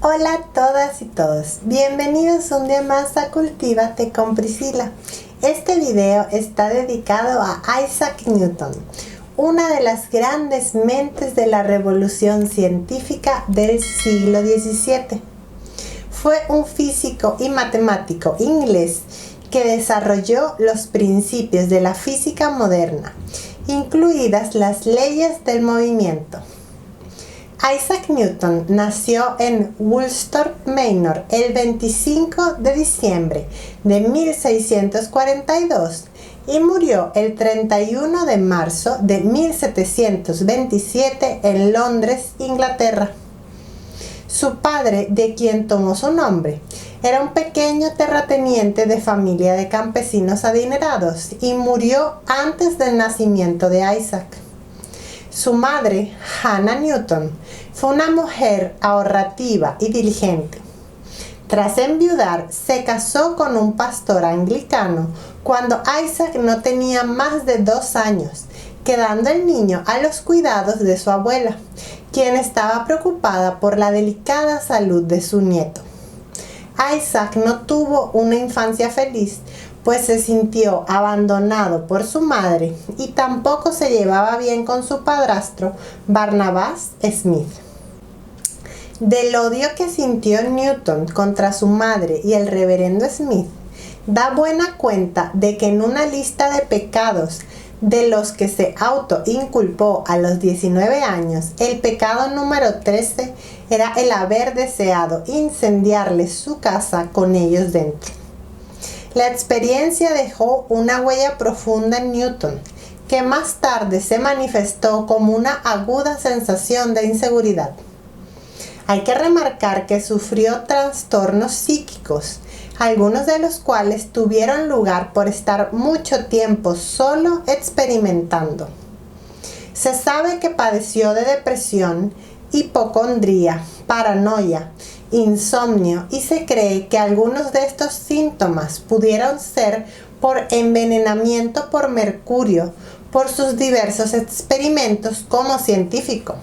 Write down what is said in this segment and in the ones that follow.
Hola a todas y todos, bienvenidos un día más a Cultívate con Priscila. Este video está dedicado a Isaac Newton, una de las grandes mentes de la revolución científica del siglo XVII. Fue un físico y matemático inglés que desarrolló los principios de la física moderna, incluidas las leyes del movimiento. Isaac Newton nació en Woolsthorpe Manor el 25 de diciembre de 1642 y murió el 31 de marzo de 1727 en Londres, Inglaterra. Su padre, de quien tomó su nombre, era un pequeño terrateniente de familia de campesinos adinerados y murió antes del nacimiento de Isaac. Su madre, Hannah Newton, fue una mujer ahorrativa y diligente. Tras enviudar, se casó con un pastor anglicano cuando Isaac no tenía más de 2 años, quedando el niño a los cuidados de su abuela, quien estaba preocupada por la delicada salud de su nieto. Isaac no tuvo una infancia feliz, pues se sintió abandonado por su madre y tampoco se llevaba bien con su padrastro, Barnabas Smith. Del odio que sintió Newton contra su madre y el reverendo Smith, da buena cuenta de que en una lista de pecados de los que se autoinculpó a los 19 años, el pecado número 13 era el haber deseado incendiarle su casa con ellos dentro. La experiencia dejó una huella profunda en Newton, que más tarde se manifestó como una aguda sensación de inseguridad. Hay que remarcar que sufrió trastornos psíquicos, algunos de los cuales tuvieron lugar por estar mucho tiempo solo experimentando. Se sabe que padeció de depresión, hipocondría, paranoia, insomnio y se cree que algunos de estos síntomas pudieron ser por envenenamiento por mercurio por sus diversos experimentos como científico.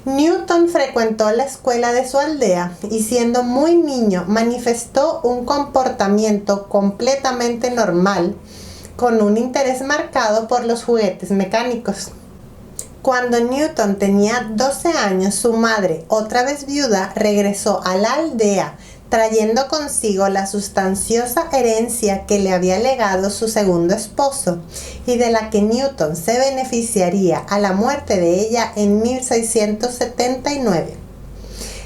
Newton frecuentó la escuela de su aldea y siendo muy niño manifestó un comportamiento completamente normal, con un interés marcado por los juguetes mecánicos. Cuando Newton tenía 12 años, su madre, otra vez viuda, regresó a la aldea, trayendo consigo la sustanciosa herencia que le había legado su segundo esposo y de la que Newton se beneficiaría a la muerte de ella en 1679.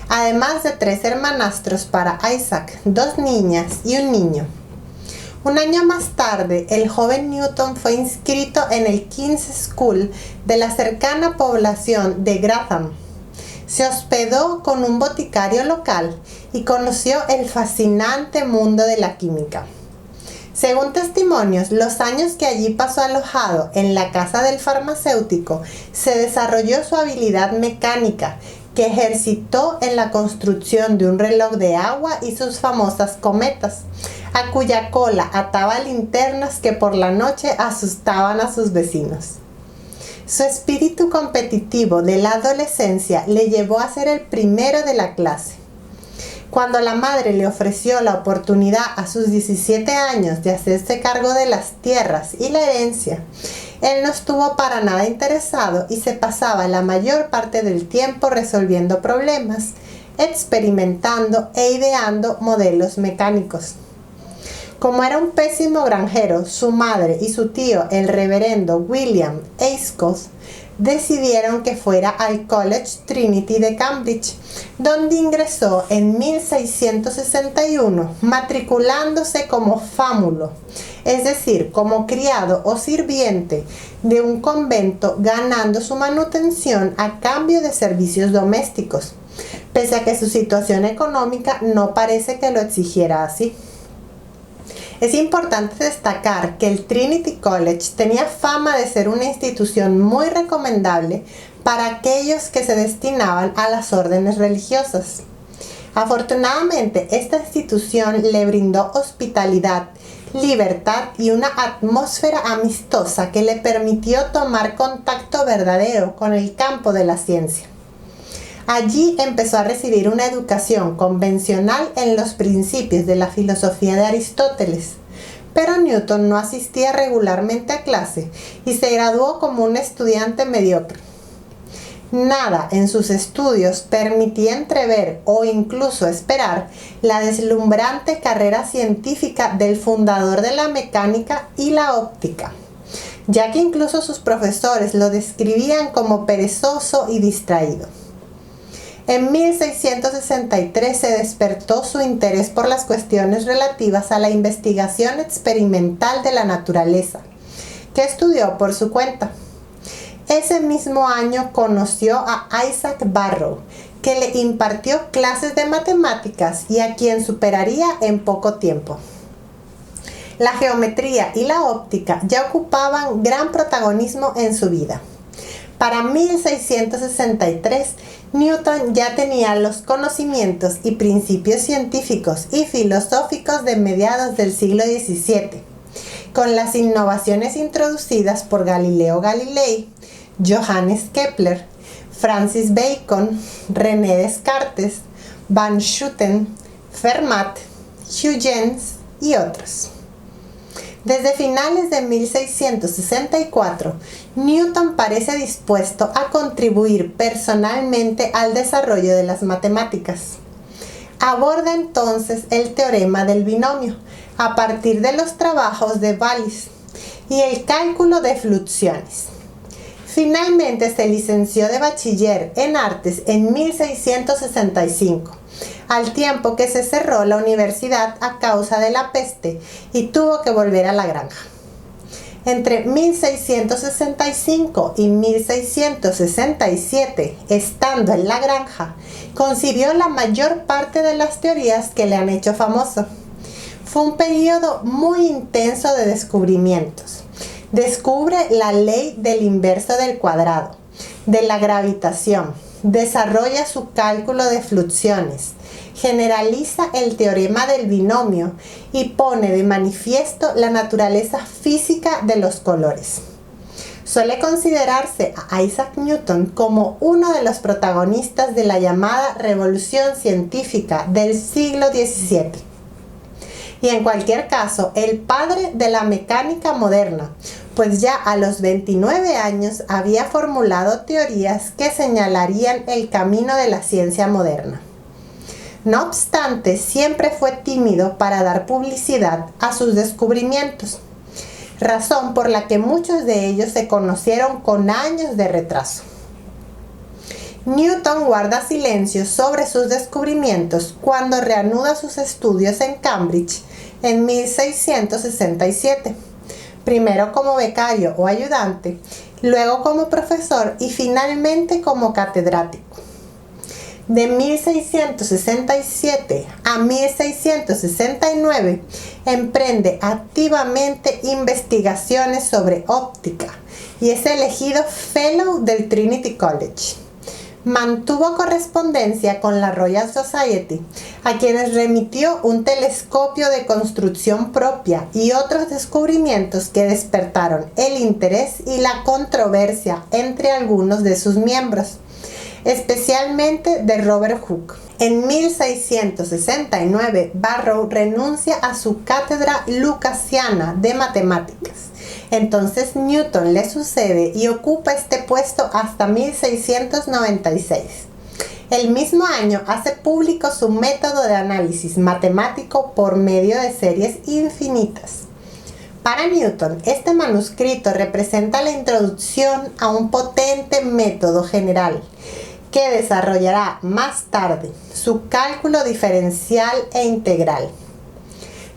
Además de 3 hermanastros para Isaac, 2 niñas y un niño. Un año más tarde, el joven Newton fue inscrito en el King's School de la cercana población de Grantham. Se hospedó con un boticario local y conoció el fascinante mundo de la química. Según testimonios, los años que allí pasó alojado en la casa del farmacéutico, se desarrolló su habilidad mecánica, que ejercitó en la construcción de un reloj de agua y sus famosas cometas, a cuya cola ataba linternas que por la noche asustaban a sus vecinos. Su espíritu competitivo de la adolescencia le llevó a ser el primero de la clase. Cuando la madre le ofreció la oportunidad a sus 17 años de hacerse cargo de las tierras y la herencia, él no estuvo para nada interesado y se pasaba la mayor parte del tiempo resolviendo problemas, experimentando e ideando modelos mecánicos. Como era un pésimo granjero, su madre y su tío, el reverendo William Ascott, decidieron que fuera al College Trinity de Cambridge, donde ingresó en 1661, matriculándose como fámulo, es decir, como criado o sirviente de un convento, ganando su manutención a cambio de servicios domésticos, pese a que su situación económica no parece que lo exigiera así. Es importante destacar que el Trinity College tenía fama de ser una institución muy recomendable para aquellos que se destinaban a las órdenes religiosas. Afortunadamente, esta institución le brindó hospitalidad, libertad y una atmósfera amistosa que le permitió tomar contacto verdadero con el campo de la ciencia. Allí empezó a recibir una educación convencional en los principios de la filosofía de Aristóteles, pero Newton no asistía regularmente a clase y se graduó como un estudiante mediocre. Nada en sus estudios permitía entrever o incluso esperar la deslumbrante carrera científica del fundador de la mecánica y la óptica, ya que incluso sus profesores lo describían como perezoso y distraído. En 1663 se despertó su interés por las cuestiones relativas a la investigación experimental de la naturaleza, que estudió por su cuenta. Ese mismo año conoció a Isaac Barrow, que le impartió clases de matemáticas y a quien superaría en poco tiempo. La geometría y la óptica ya ocupaban gran protagonismo en su vida. Para 1663, Newton ya tenía los conocimientos y principios científicos y filosóficos de mediados del siglo XVII, con las innovaciones introducidas por Galileo Galilei, Johannes Kepler, Francis Bacon, René Descartes, Van Schooten, Fermat, Huygens y otros. Desde finales de 1664, Newton parece dispuesto a contribuir personalmente al desarrollo de las matemáticas. Aborda entonces el teorema del binomio a partir de los trabajos de Wallis y el cálculo de fluxiones. Finalmente se licenció de bachiller en artes en 1665, al tiempo que se cerró la universidad a causa de la peste y tuvo que volver a la granja. Entre 1665 y 1667, estando en la granja, concibió la mayor parte de las teorías que le han hecho famoso. Fue un periodo muy intenso de descubrimientos. Descubre la ley del inverso del cuadrado, de la gravitación, desarrolla su cálculo de fluxiones, generaliza el teorema del binomio y pone de manifiesto la naturaleza física de los colores. Suele considerarse a Isaac Newton como uno de los protagonistas de la llamada revolución científica del siglo XVII. Y en cualquier caso, el padre de la mecánica moderna, pues ya a los 29 años había formulado teorías que señalarían el camino de la ciencia moderna. No obstante, siempre fue tímido para dar publicidad a sus descubrimientos, razón por la que muchos de ellos se conocieron con años de retraso. Newton guarda silencio sobre sus descubrimientos cuando reanuda sus estudios en Cambridge en 1667, primero como becario o ayudante, luego como profesor y finalmente como catedrático. De 1667 a 1669 emprende activamente investigaciones sobre óptica y es elegido Fellow del Trinity College. Mantuvo correspondencia con la Royal Society, a quienes remitió un telescopio de construcción propia y otros descubrimientos que despertaron el interés y la controversia entre algunos de sus miembros, especialmente de Robert Hooke. En 1669, Barrow renuncia a su cátedra lucasiana de matemáticas. Entonces Newton le sucede y ocupa este puesto hasta 1696. El mismo año hace público su método de análisis matemático por medio de series infinitas. Para Newton, este manuscrito representa la introducción a un potente método general que desarrollará más tarde su cálculo diferencial e integral.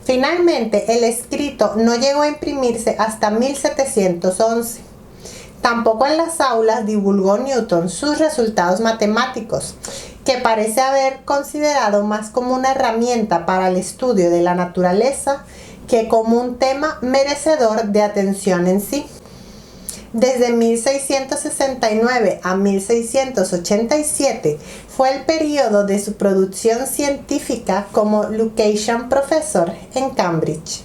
Finalmente, el escrito no llegó a imprimirse hasta 1711. Tampoco en las aulas divulgó Newton sus resultados matemáticos, que parece haber considerado más como una herramienta para el estudio de la naturaleza que como un tema merecedor de atención en sí. Desde 1669 a 1687 fue el periodo de su producción científica como Lucasian Professor en Cambridge.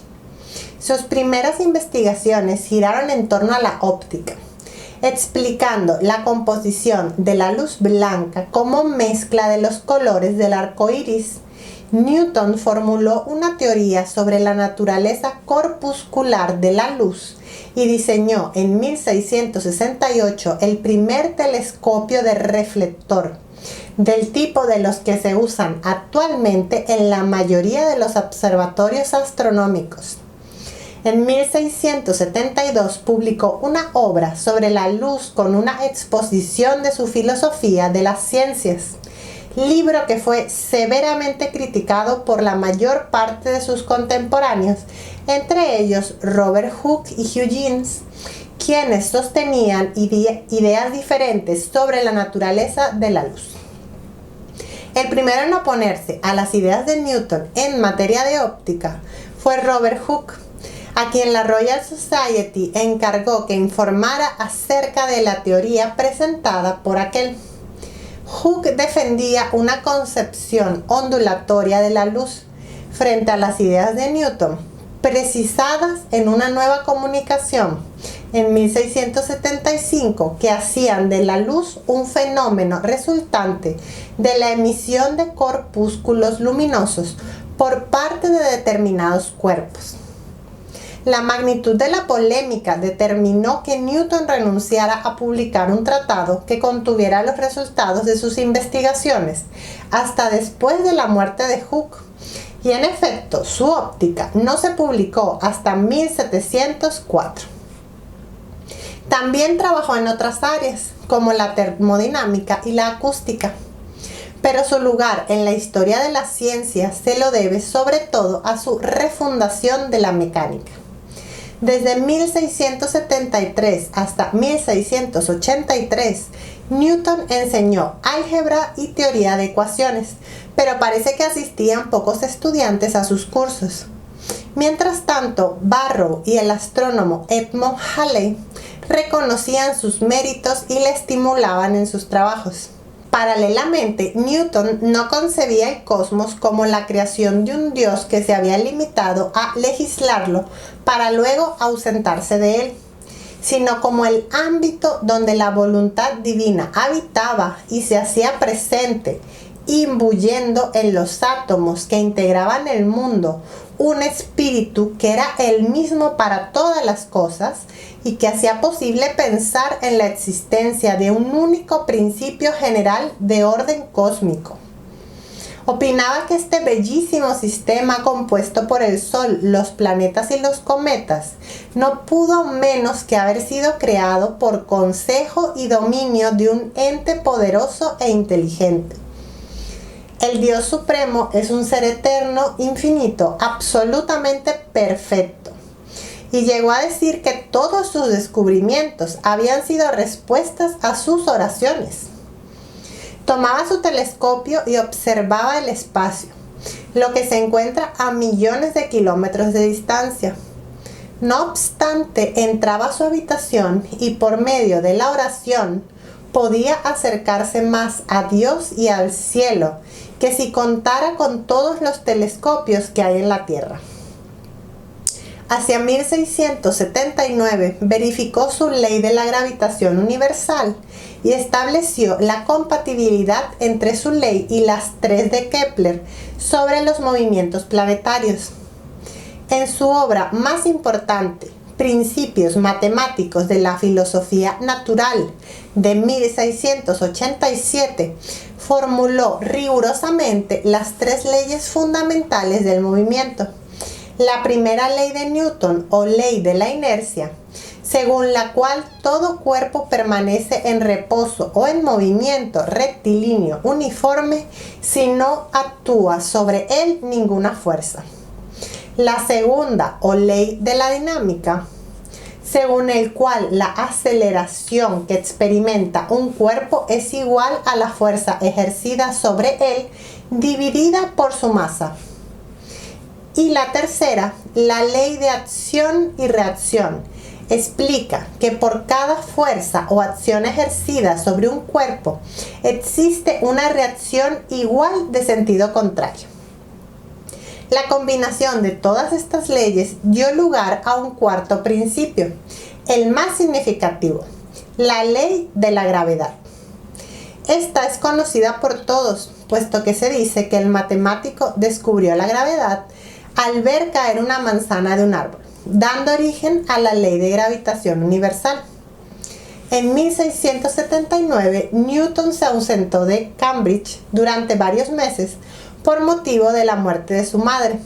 Sus primeras investigaciones giraron en torno a la óptica. explicando la composición de la luz blanca como mezcla de los colores del arco iris. Newton formuló una teoría sobre la naturaleza corpuscular de la luz y diseñó en 1668 el primer telescopio de reflector, del tipo de los que se usan actualmente en la mayoría de los observatorios astronómicos. En 1672 publicó una obra sobre la luz con una exposición de su filosofía de las ciencias, libro que fue severamente criticado por la mayor parte de sus contemporáneos, entre ellos Robert Hooke y Huygens, quienes sostenían ideas diferentes sobre la naturaleza de la luz. El primero en oponerse a las ideas de Newton en materia de óptica fue Robert Hooke, a quien la Royal Society encargó que informara acerca de la teoría presentada por aquel. Hooke defendía una concepción ondulatoria de la luz frente a las ideas de Newton, precisadas en una nueva comunicación en 1675 que hacían de la luz un fenómeno resultante de la emisión de corpúsculos luminosos por parte de determinados cuerpos. La magnitud de la polémica determinó que Newton renunciara a publicar un tratado que contuviera los resultados de sus investigaciones hasta después de la muerte de Hooke, y en efecto su óptica no se publicó hasta 1704. También trabajó en otras áreas, como la termodinámica y la acústica, pero su lugar en la historia de la ciencia se lo debe sobre todo a su refundación de la mecánica. Desde 1673 hasta 1683, Newton enseñó álgebra y teoría de ecuaciones, pero parece que asistían pocos estudiantes a sus cursos. Mientras tanto, Barrow y el astrónomo Edmond Halley reconocían sus méritos y le estimulaban en sus trabajos. Paralelamente, Newton no concebía el cosmos como la creación de un Dios que se había limitado a legislarlo para luego ausentarse de él, sino como el ámbito donde la voluntad divina habitaba y se hacía presente, imbuyendo en los átomos que integraban el mundo un espíritu que era el mismo para todas las cosas y que hacía posible pensar en la existencia de un único principio general de orden cósmico. Opinaba que este bellísimo sistema compuesto por el Sol, los planetas y los cometas no pudo menos que haber sido creado por consejo y dominio de un ente poderoso e inteligente. El Dios Supremo es un ser eterno, infinito, absolutamente perfecto. Y llegó a decir que todos sus descubrimientos habían sido respuestas a sus oraciones. Tomaba su telescopio y observaba el espacio, lo que se encuentra a millones de kilómetros de distancia. No obstante, entraba a su habitación y por medio de la oración podía acercarse más a Dios y al cielo que si contara con todos los telescopios que hay en la Tierra. Hacia 1679 verificó su ley de la gravitación universal y estableció la compatibilidad entre su ley y las tres de Kepler sobre los movimientos planetarios. En su obra más importante, Principios matemáticos de la filosofía natural, de 1687, formuló rigurosamente las tres leyes fundamentales del movimiento. La primera ley de Newton, o ley de la inercia, según la cual todo cuerpo permanece en reposo o en movimiento rectilíneo uniforme si no actúa sobre él ninguna fuerza. La segunda, o ley de la dinámica, según el cual la aceleración que experimenta un cuerpo es igual a la fuerza ejercida sobre él dividida por su masa. Y la tercera, la ley de acción y reacción, explica que por cada fuerza o acción ejercida sobre un cuerpo existe una reacción igual de sentido contrario. La combinación de todas estas leyes dio lugar a un cuarto principio, el más significativo, la ley de la gravedad. Esta es conocida por todos, puesto que se dice que el matemático descubrió la gravedad al ver caer una manzana de un árbol, dando origen a la ley de gravitación universal. En 1679, Newton se ausentó de Cambridge durante varios meses por motivo de la muerte de su madre.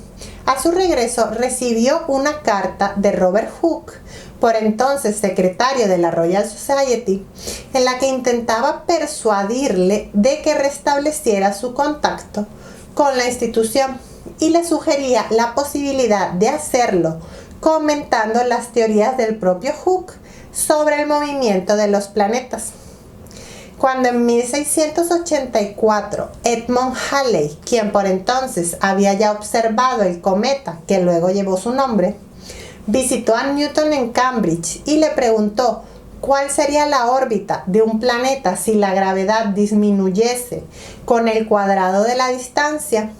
A su regreso recibió una carta de Robert Hooke, por entonces secretario de la Royal Society, en la que intentaba persuadirle de que restableciera su contacto con la institución y le sugería la posibilidad de hacerlo comentando las teorías del propio Hooke sobre el movimiento de los planetas. Cuando en 1684 Edmund Halley, quien por entonces había ya observado el cometa que luego llevó su nombre, visitó a Newton en Cambridge y le preguntó cuál sería la órbita de un planeta si la gravedad disminuyese con el cuadrado de la distancia,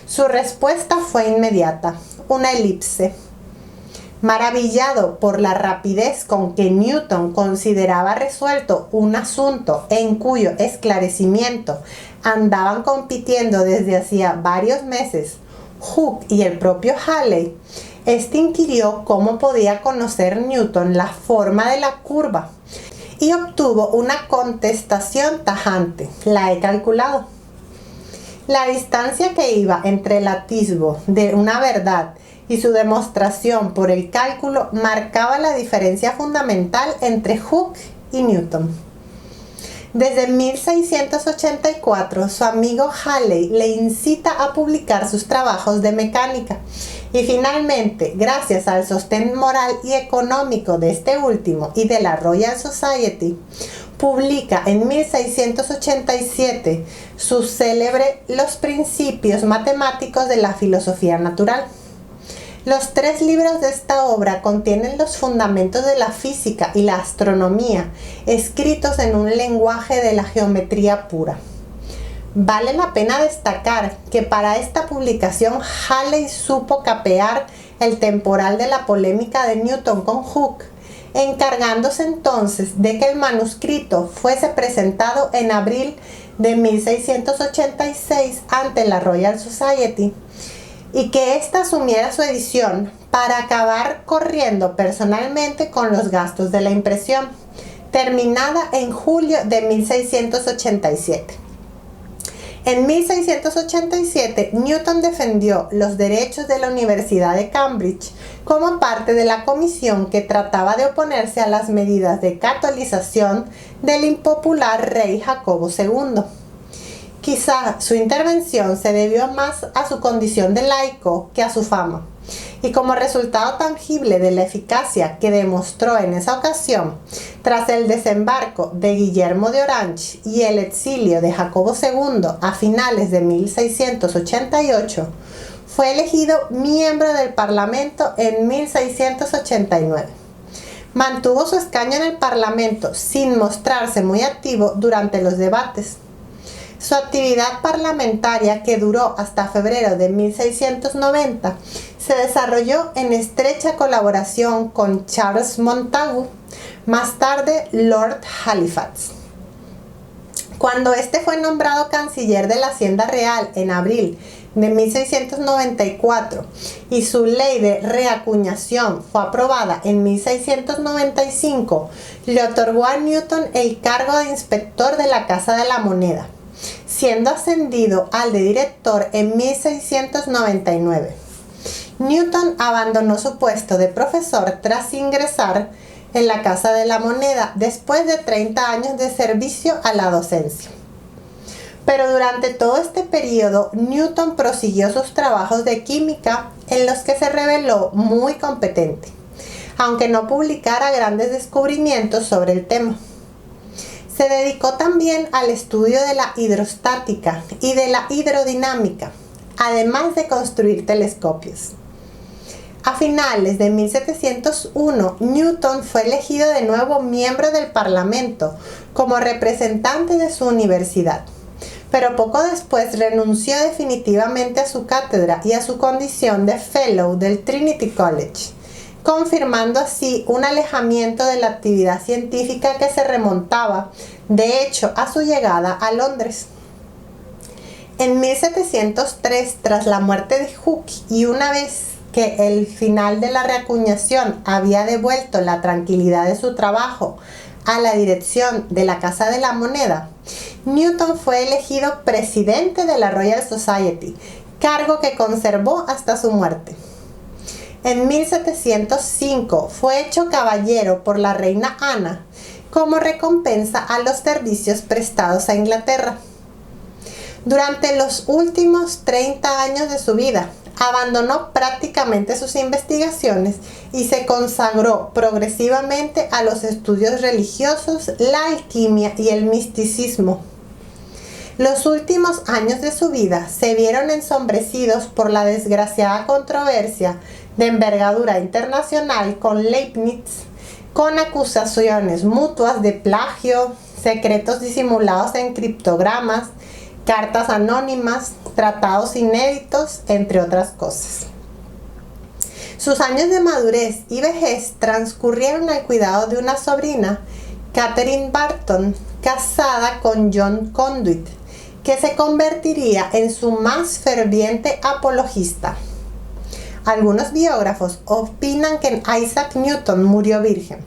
su respuesta fue inmediata: una elipse. Maravillado por la rapidez con que Newton consideraba resuelto un asunto en cuyo esclarecimiento andaban compitiendo desde hacía varios meses Hooke y el propio Halley, este inquirió cómo podía conocer Newton la forma de la curva y obtuvo una contestación tajante: la he calculado. La distancia que iba entre el atisbo de una verdad y su demostración por el cálculo marcaba la diferencia fundamental entre Hooke y Newton. Desde 1684, su amigo Halley le incita a publicar sus trabajos de mecánica y finalmente, gracias al sostén moral y económico de este último y de la Royal Society, publica en 1687 su célebre Los principios matemáticos de la filosofía natural. Los 3 libros de esta obra contienen los fundamentos de la física y la astronomía, escritos en un lenguaje de la geometría pura. Vale la pena destacar que para esta publicación Halley supo capear el temporal de la polémica de Newton con Hooke, encargándose entonces de que el manuscrito fuese presentado en abril de 1686 ante la Royal Society, y que ésta asumiera su edición para acabar corriendo personalmente con los gastos de la impresión, terminada en julio de 1687. En 1687, Newton defendió los derechos de la Universidad de Cambridge como parte de la comisión que trataba de oponerse a las medidas de catolización del impopular rey Jacobo II. Quizá su intervención se debió más a su condición de laico que a su fama, y como resultado tangible de la eficacia que demostró en esa ocasión, tras el desembarco de Guillermo de Orange y el exilio de Jacobo II a finales de 1688, fue elegido miembro del Parlamento en 1689. Mantuvo su escaño en el Parlamento sin mostrarse muy activo durante los debates. Su actividad parlamentaria, que duró hasta febrero de 1690, se desarrolló en estrecha colaboración con Charles Montagu, más tarde Lord Halifax. Cuando este fue nombrado canciller de la Hacienda Real en abril de 1694 y su ley de reacuñación fue aprobada en 1695, le otorgó a Newton el cargo de inspector de la Casa de la Moneda, siendo ascendido al de director en 1699. Newton abandonó su puesto de profesor tras ingresar en la Casa de la Moneda después de 30 años de servicio a la docencia. Pero durante todo este periodo, Newton prosiguió sus trabajos de química en los que se reveló muy competente, aunque no publicara grandes descubrimientos sobre el tema. Se dedicó también al estudio de la hidrostática y de la hidrodinámica, además de construir telescopios. A finales de 1701, Newton fue elegido de nuevo miembro del Parlamento como representante de su universidad, pero poco después renunció definitivamente a su cátedra y a su condición de Fellow del Trinity College, confirmando así un alejamiento de la actividad científica que se remontaba, de hecho, a su llegada a Londres. En 1703, tras la muerte de Hooke y una vez que el final de la reacuñación había devuelto la tranquilidad de su trabajo a la dirección de la Casa de la Moneda, Newton fue elegido presidente de la Royal Society, cargo que conservó hasta su muerte. En 1705 fue hecho caballero por la reina Ana como recompensa a los servicios prestados a Inglaterra. Durante los últimos 30 años de su vida, abandonó prácticamente sus investigaciones y se consagró progresivamente a los estudios religiosos, la alquimia y el misticismo. Los últimos años de su vida se vieron ensombrecidos por la desgraciada controversia de envergadura internacional con Leibniz, con acusaciones mutuas de plagio, secretos disimulados en criptogramas, cartas anónimas, tratados inéditos, entre otras cosas. Sus años de madurez y vejez transcurrieron al cuidado de una sobrina, Catherine Barton, casada con John Conduit, que se convertiría en su más ferviente apologista. Algunos biógrafos opinan que Isaac Newton murió virgen.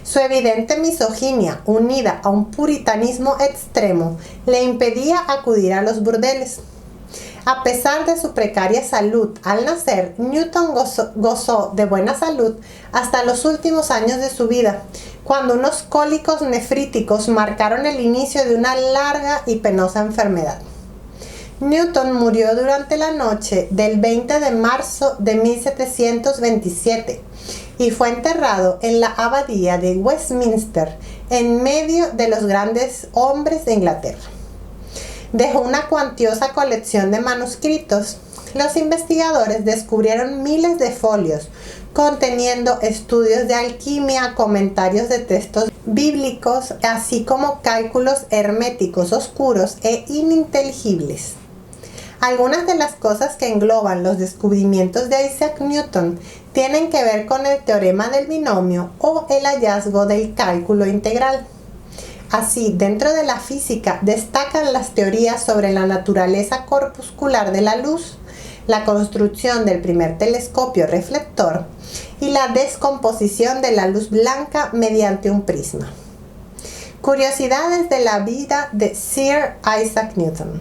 Su evidente misoginia, unida a un puritanismo extremo, le impedía acudir a los burdeles. A pesar de su precaria salud al nacer, Newton gozó de buena salud hasta los últimos años de su vida, cuando unos cólicos nefríticos marcaron el inicio de una larga y penosa enfermedad. Newton murió durante la noche del 20 de marzo de 1727 y fue enterrado en la abadía de Westminster, en medio de los grandes hombres de Inglaterra. Dejó una cuantiosa colección de manuscritos. Los investigadores descubrieron miles de folios conteniendo estudios de alquimia, comentarios de textos bíblicos, así como cálculos herméticos oscuros e ininteligibles. Algunas de las cosas que engloban los descubrimientos de Isaac Newton tienen que ver con el teorema del binomio o el hallazgo del cálculo integral. Así, dentro de la física destacan las teorías sobre la naturaleza corpuscular de la luz, la construcción del primer telescopio reflector y la descomposición de la luz blanca mediante un prisma. Curiosidades de la vida de Sir Isaac Newton.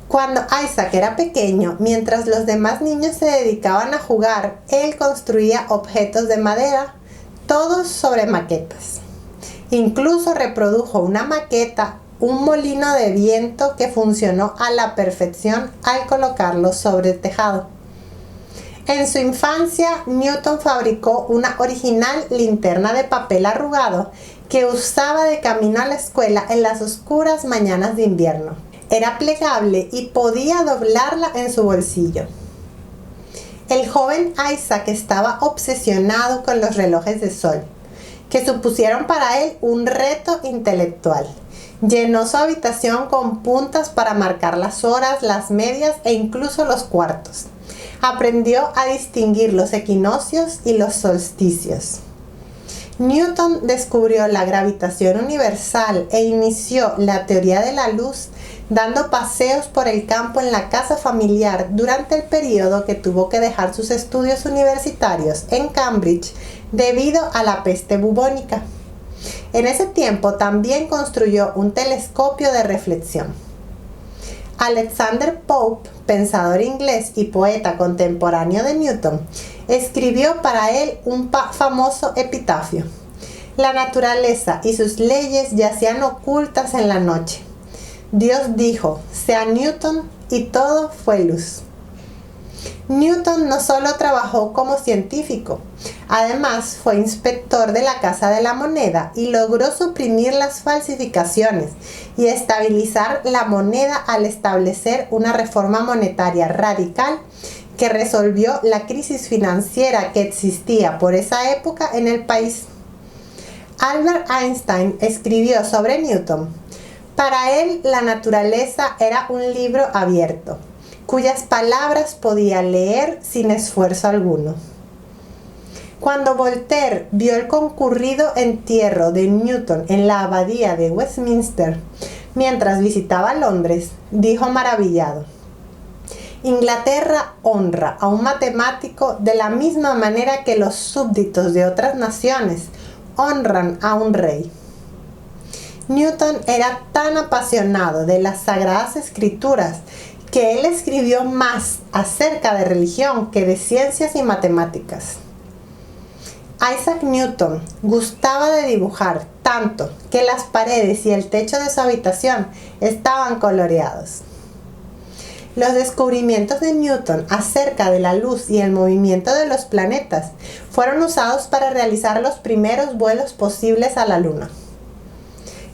Cuando Isaac era pequeño, mientras los demás niños se dedicaban a jugar, él construía objetos de madera, todos sobre maquetas. Incluso reprodujo una maqueta, un molino de viento que funcionó a la perfección al colocarlo sobre el tejado. En su infancia, Newton fabricó una original linterna de papel arrugado que usaba de camino a la escuela en las oscuras mañanas de invierno. Era plegable y podía doblarla en su bolsillo. El joven Isaac estaba obsesionado con los relojes de sol, que supusieron para él un reto intelectual. Llenó su habitación con puntas para marcar las horas, las medias e incluso los cuartos. Aprendió a distinguir los equinoccios y los solsticios. Newton descubrió la gravitación universal e inició la teoría de la luz dando paseos por el campo en la casa familiar durante el periodo que tuvo que dejar sus estudios universitarios en Cambridge debido a la peste bubónica. En ese tiempo también construyó un telescopio de reflexión. Alexander Pope, pensador inglés y poeta contemporáneo de Newton, escribió para él un famoso epitafio. La naturaleza y sus leyes yacían ocultas en la noche. Dios dijo, sea Newton, y todo fue luz. Newton no solo trabajó como científico, además fue inspector de la Casa de la Moneda y logró suprimir las falsificaciones y estabilizar la moneda al establecer una reforma monetaria radical que resolvió la crisis financiera que existía por esa época en el país. Albert Einstein escribió sobre Newton: para él la naturaleza era un libro abierto, cuyas palabras podía leer sin esfuerzo alguno. Cuando Voltaire vio el concurrido entierro de Newton en la abadía de Westminster mientras visitaba Londres, dijo maravillado: Inglaterra honra a un matemático de la misma manera que los súbditos de otras naciones honran a un rey. Newton era tan apasionado de las sagradas escrituras que él escribió más acerca de religión que de ciencias y matemáticas. Isaac Newton gustaba de dibujar tanto que las paredes y el techo de su habitación estaban coloreados. Los descubrimientos de Newton acerca de la luz y el movimiento de los planetas fueron usados para realizar los primeros vuelos posibles a la Luna.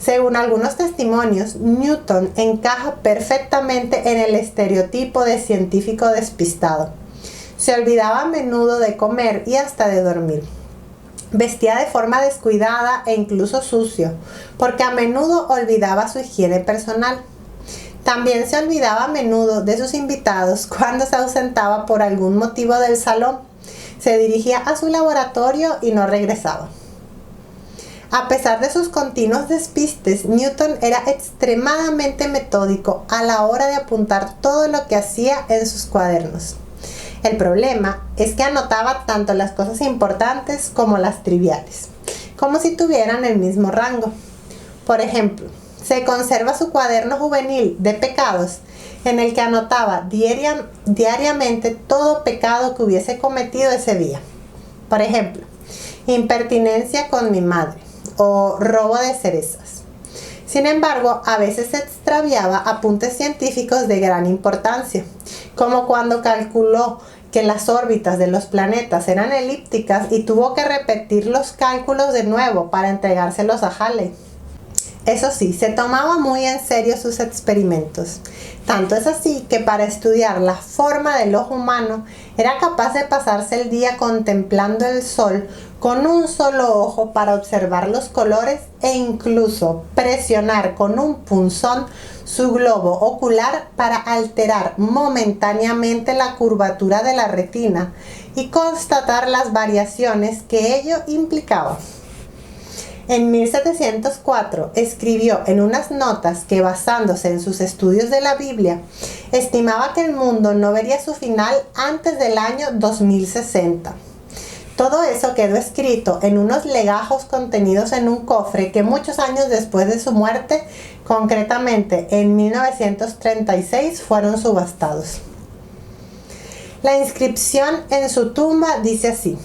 Según algunos testimonios, Newton encaja perfectamente en el estereotipo de científico despistado. Se olvidaba a menudo de comer y hasta de dormir. Vestía de forma descuidada e incluso sucio, porque a menudo olvidaba su higiene personal. También se olvidaba a menudo de sus invitados cuando se ausentaba por algún motivo del salón. Se dirigía a su laboratorio y no regresaba. A pesar de sus continuos despistes, Newton era extremadamente metódico a la hora de apuntar todo lo que hacía en sus cuadernos. El problema es que anotaba tanto las cosas importantes como las triviales, como si tuvieran el mismo rango. Por ejemplo, se conserva su cuaderno juvenil de pecados, en el que anotaba diariamente todo pecado que hubiese cometido ese día. Por ejemplo, impertinencia con mi madre o robo de cerezas. Sin embargo, a veces se extraviaba apuntes científicos de gran importancia, como cuando calculó que las órbitas de los planetas eran elípticas y tuvo que repetir los cálculos de nuevo para entregárselos a Halley. Eso sí, se tomaba muy en serio sus experimentos. Tanto es así que para estudiar la forma del ojo humano era capaz de pasarse el día contemplando el sol con un solo ojo para observar los colores e incluso presionar con un punzón su globo ocular para alterar momentáneamente la curvatura de la retina y constatar las variaciones que ello implicaba. En 1704 escribió en unas notas que, basándose en sus estudios de la Biblia, estimaba que el mundo no vería su final antes del año 2060. Todo eso quedó escrito en unos legajos contenidos en un cofre que muchos años después de su muerte, concretamente en 1936, fueron subastados. La inscripción en su tumba dice así: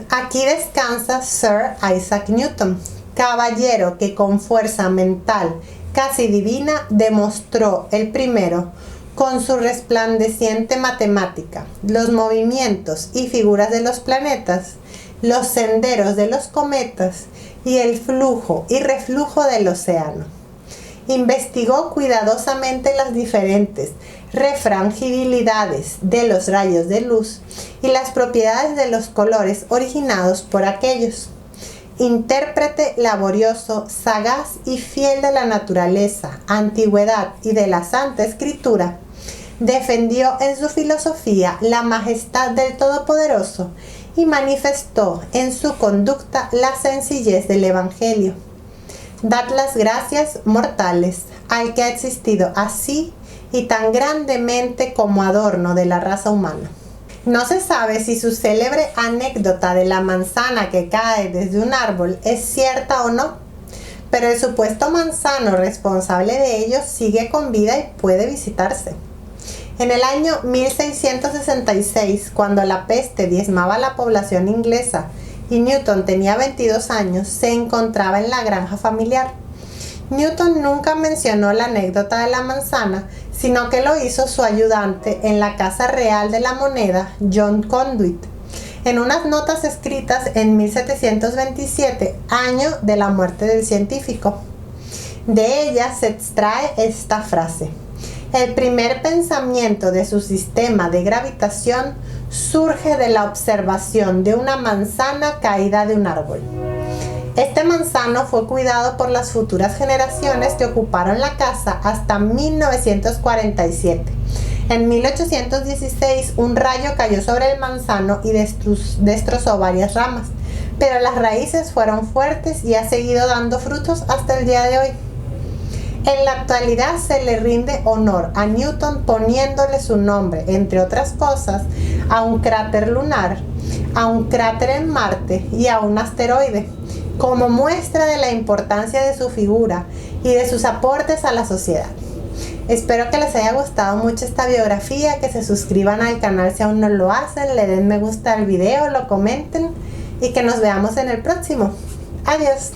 aquí descansa Sir Isaac Newton, caballero que con fuerza mental casi divina demostró el primero, con su resplandeciente matemática, los movimientos y figuras de los planetas, los senderos de los cometas y el flujo y reflujo del océano. Investigó cuidadosamente las diferentes refrangibilidades de los rayos de luz y las propiedades de los colores originados por aquellos. Intérprete laborioso, sagaz y fiel de la naturaleza, antigüedad y de la Santa Escritura, defendió en su filosofía la majestad del Todopoderoso y manifestó en su conducta la sencillez del Evangelio. Dad las gracias, mortales, al que ha existido así y tan grandemente como adorno de la raza humana. No se sabe si su célebre anécdota de la manzana que cae desde un árbol es cierta o no, pero el supuesto manzano responsable de ello sigue con vida y puede visitarse. En el año 1666, cuando la peste diezmaba la población inglesa y Newton tenía 22 años, se encontraba en la granja familiar. Newton nunca mencionó la anécdota de la manzana, sino que lo hizo su ayudante en la Casa Real de la Moneda, John Conduit, en unas notas escritas en 1727, año de la muerte del científico. De ella se extrae esta frase: el primer pensamiento de su sistema de gravitación surge de la observación de una manzana caída de un árbol. Este manzano fue cuidado por las futuras generaciones que ocuparon la casa hasta 1947, En 1816, un rayo cayó sobre el manzano y destrozó varias ramas, pero las raíces fueron fuertes y ha seguido dando frutos hasta el día de hoy. En la actualidad se le rinde honor a Newton poniéndole su nombre, entre otras cosas, a un cráter lunar, a un cráter en Marte y a un asteroide, como muestra de la importancia de su figura y de sus aportes a la sociedad. Espero que les haya gustado mucho esta biografía, que se suscriban al canal si aún no lo hacen, le den me gusta al video, lo comenten y que nos veamos en el próximo. Adiós.